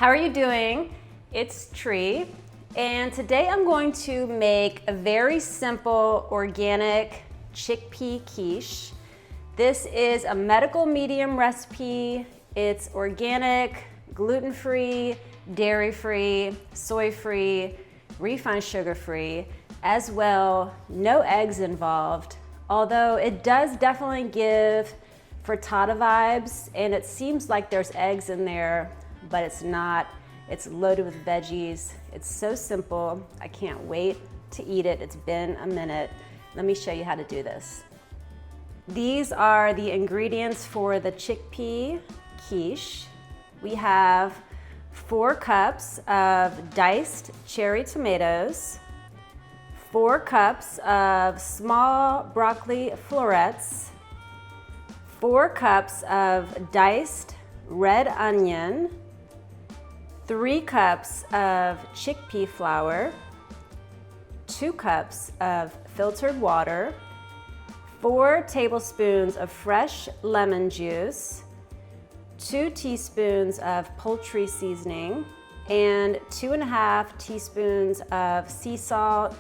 How are you doing? It's Tree, and today I'm going to make a very simple organic chickpea quiche. This is a medical medium recipe. It's organic, gluten-free, dairy-free, soy-free, refined sugar-free, as well, no eggs involved. Although it does definitely give frittata vibes, and it seems like there's eggs in there, but it's not. It's loaded with veggies. It's so simple. I can't wait to eat it. It's been a minute. Let me show you how to do this. These are the ingredients for the chickpea quiche. We have 4 cups of diced cherry tomatoes, 4 cups of small broccoli florets, 4 cups of diced red onion, 3 cups of chickpea flour, 2 cups of filtered water, 4 tablespoons of fresh lemon juice, 2 teaspoons of poultry seasoning, and 2.5 teaspoons of sea salt,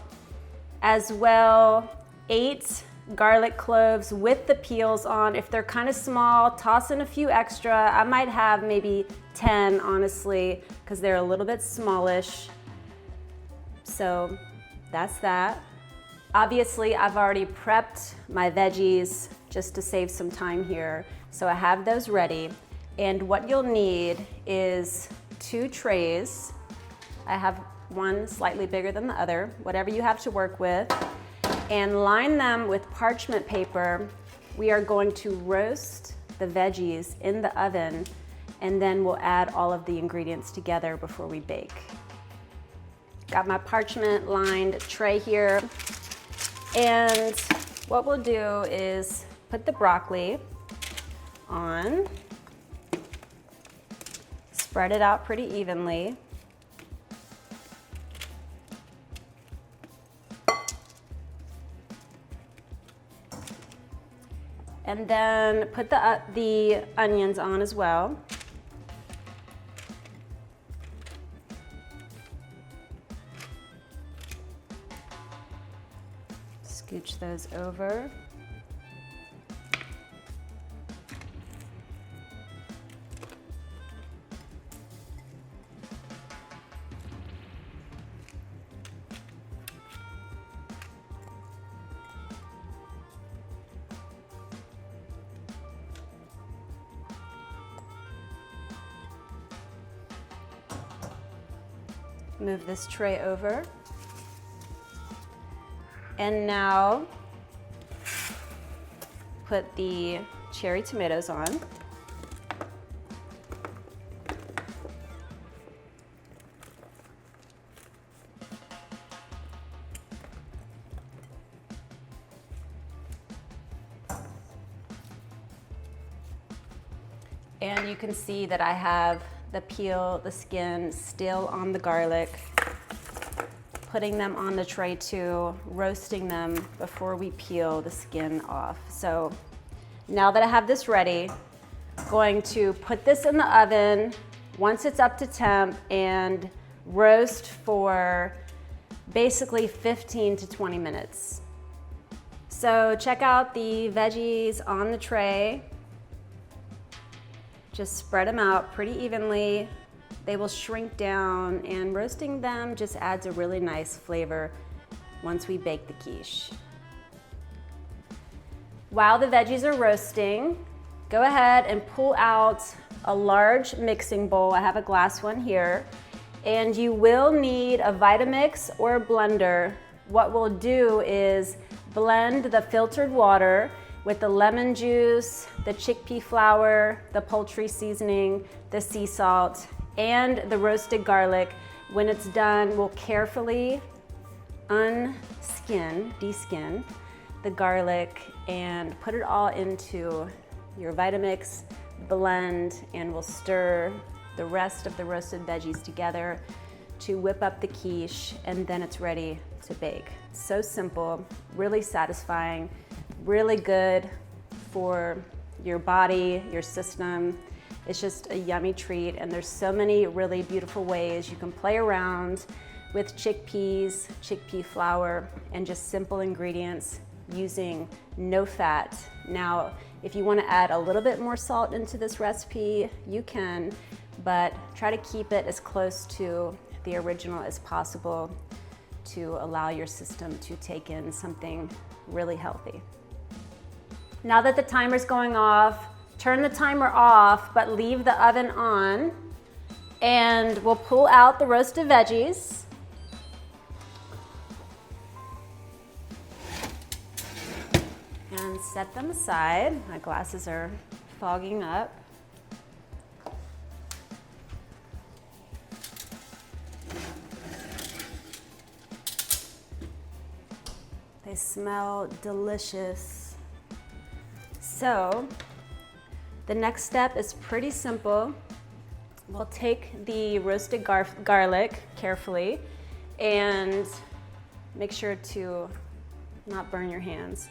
as well 8 garlic cloves with the peels on. If they're kind of small, toss in a few extra. I might have maybe 10, honestly, because they're a little bit smallish. So that's that. Obviously, I've already prepped my veggies just to save some time here. So I have those ready. And what you'll need is 2 trays. I have one slightly bigger than the other, whatever you have to work with. And line them with parchment paper. We are going to roast the veggies in the oven, and then we'll add all of the ingredients together before we bake. Got my parchment lined tray here. And what we'll do is put the broccoli on, spread it out pretty evenly. And then put the onions on as well. Scooch those over. Move this tray over. And now put the cherry tomatoes on. And you can see that I have the peel, the skin still on the garlic. Putting them on the tray too, roasting them before we peel the skin off. So now that I have this ready, I'm going to put this in the oven once it's up to temp and roast for basically 15 to 20 minutes. So check out the veggies on the tray. Just spread them out pretty evenly. They will shrink down, and roasting them just adds a really nice flavor once we bake the quiche. While the veggies are roasting, go ahead and pull out a large mixing bowl. I have a glass one here, and you will need a Vitamix or a blender. What we'll do is blend the filtered water with the lemon juice, the chickpea flour, the poultry seasoning, the sea salt, and the roasted garlic. When it's done, we'll carefully deskin the garlic and put it all into your Vitamix blend, and we'll stir the rest of the roasted veggies together to whip up the quiche, and then it's ready to bake. So simple, really satisfying, really good for your body, your system. It's just a yummy treat, and there's so many really beautiful ways you can play around with chickpeas, chickpea flour, and just simple ingredients using no fat. Now, if you want to add a little bit more salt into this recipe, you can, but try to keep it as close to the original as possible to allow your system to take in something really healthy. Now that the timer's going off, turn the timer off, but leave the oven on, and we'll pull out the roasted veggies. And set them aside. My glasses are fogging up. They smell delicious. So, the next step is pretty simple. We'll take the roasted garlic carefully and make sure to not burn your hands.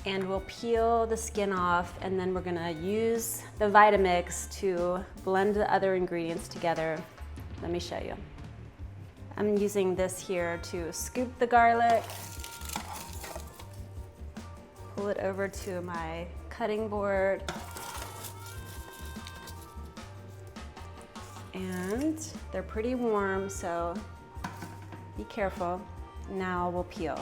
And we'll peel the skin off, and then we're gonna use the Vitamix to blend the other ingredients together. Let me show you. I'm using this here to scoop the garlic, pull it over to my cutting board, and they're pretty warm, so be careful. Now we'll peel.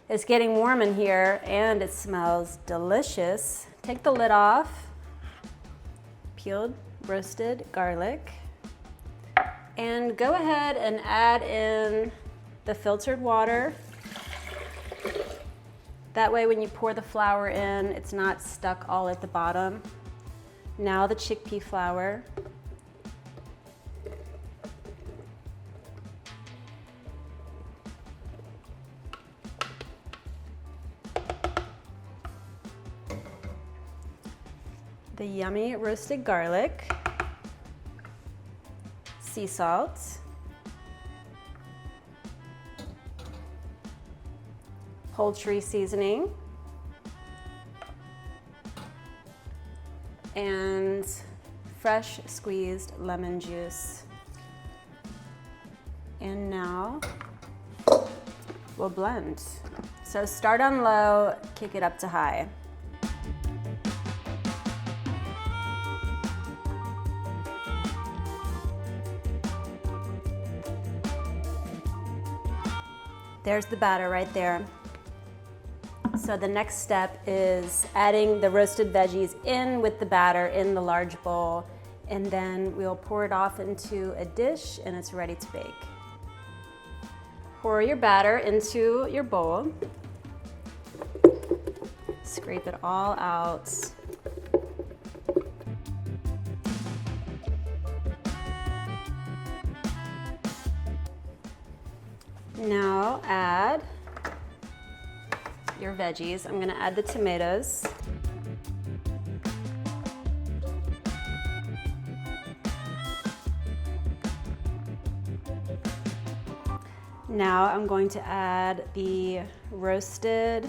It's getting warm in here and it smells delicious. Take the lid off, peeled roasted garlic, and go ahead and add in the filtered water. That way when you pour the flour in, it's not stuck all at the bottom. Now the chickpea flour. The yummy roasted garlic, sea salt, poultry seasoning, and fresh squeezed lemon juice. And now we'll blend. So start on low, kick it up to high. There's the batter right there. So the next step is adding the roasted veggies in with the batter in the large bowl, and then we'll pour it off into a dish and it's ready to bake. Pour your batter into your bowl. Scrape it all out. Now add your veggies. I'm gonna add the tomatoes. Now I'm going to add the roasted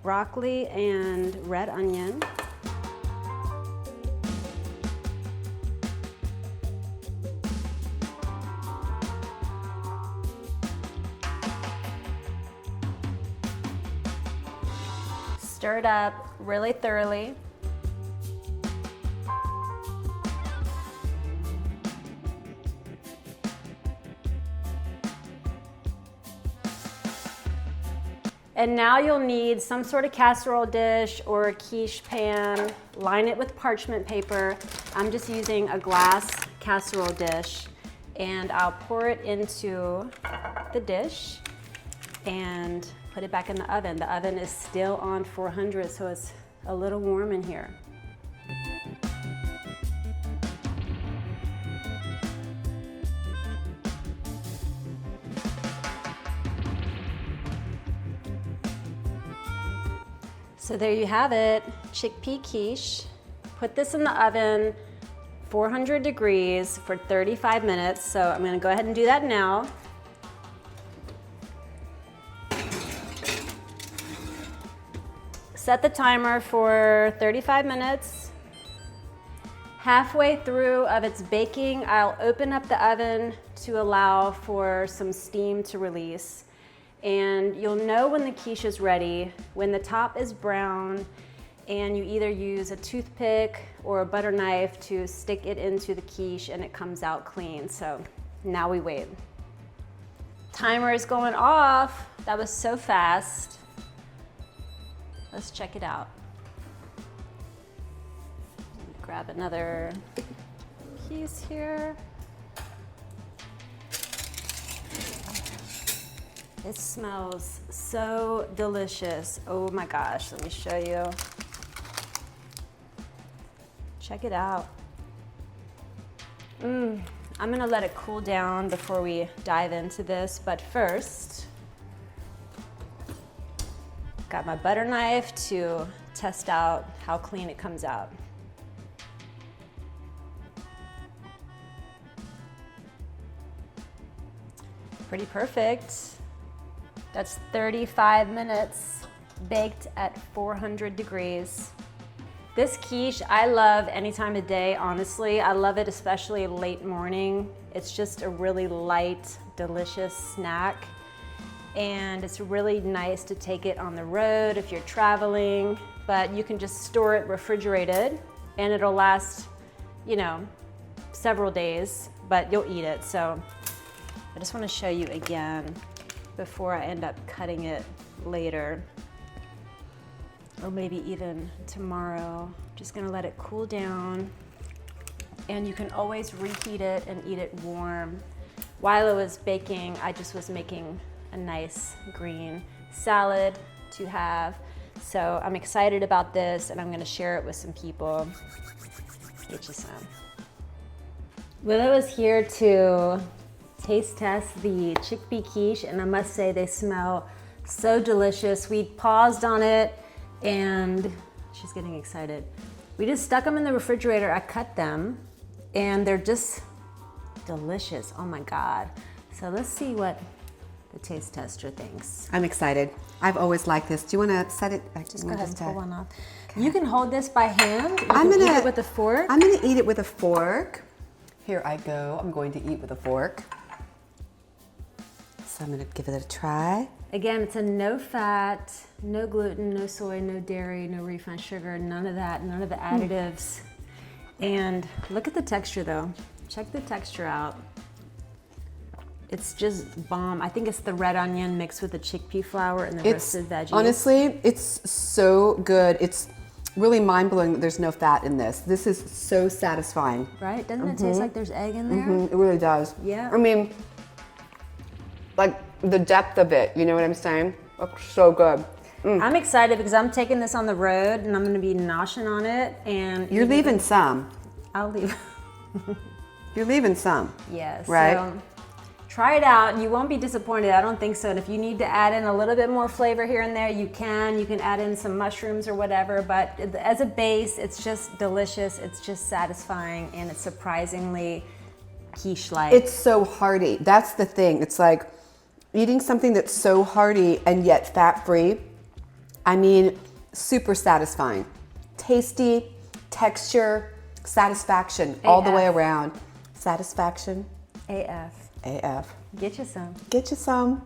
broccoli and red onion. Stir it up really thoroughly. And now you'll need some sort of casserole dish or a quiche pan. Line it with parchment paper. I'm just using a glass casserole dish, and I'll pour it into the dish and put it back in the oven. The oven is still on 400, so it's a little warm in here. So there you have it, chickpea quiche. Put this in the oven, 400 degrees for 35 minutes. So I'm gonna go ahead and do that now. set the timer for 35 minutes. Halfway through of its baking, I'll open up the oven to allow for some steam to release. And you'll know when the quiche is ready when the top is brown and you either use a toothpick or a butter knife to stick it into the quiche and it comes out clean. So now we wait. Timer is going off. That was so fast. Let's check it out. Grab another piece here. It smells so delicious. Oh my gosh, let me show you. Check it out. I'm gonna let it cool down before we dive into this, but first, got my butter knife to test out how clean it comes out. Pretty perfect. That's 35 minutes baked at 400 degrees. This quiche I love any time of day, honestly. I love it especially late morning. It's just a really light, delicious snack. And it's really nice to take it on the road if you're traveling, but you can just store it refrigerated and it'll last, you know, several days, but you'll eat it. So I just want to show you again before I end up cutting it later, or maybe even tomorrow. Just gonna let it cool down, and you can always reheat it and eat it warm. While it was baking, I just was making a nice green salad to have. So I'm excited about this, and I'm gonna share it with some people. Get you some. Willow is here to taste test the chickpea quiche, and I must say they smell so delicious. We paused on it and she's getting excited. We just stuck them in the refrigerator. I cut them and they're just delicious. Oh my God. So let's see what the taste tester thinks. I'm excited. I've always liked this. Do you want to set it? Just go ahead and pull one off. Okay. You can hold this by hand. You can eat it with a fork. I'm gonna eat it with a fork. Here I go. I'm going to eat with a fork. So I'm gonna give it a try. Again, it's a no fat, no gluten, no soy, no dairy, no refined sugar, none of that, none of the additives. And look at the texture though. Check the texture out. It's just bomb. I think it's the red onion mixed with the chickpea flour and the roasted veggies. Honestly, it's so good. It's really mind-blowing that there's no fat in this. This is so satisfying. Right? Doesn't it taste like there's egg in there? It really does. Yeah. I mean, like the depth of it, you know what I'm saying? Looks so good. I'm excited because I'm taking this on the road and I'm gonna be noshing on it. And you're leaving some. I'll leave. You're leaving some. Yes. Right? So try it out and you won't be disappointed. I don't think so. And if you need to add in a little bit more flavor here and there, you can. You can add in some mushrooms or whatever, but as a base, it's just delicious. It's just satisfying and it's surprisingly quiche-like. It's so hearty. That's the thing. It's like eating something that's so hearty and yet fat-free. I mean, super satisfying. Tasty, texture, satisfaction, AF. all the way around. Satisfaction. AF. AF. Get you some. Get you some.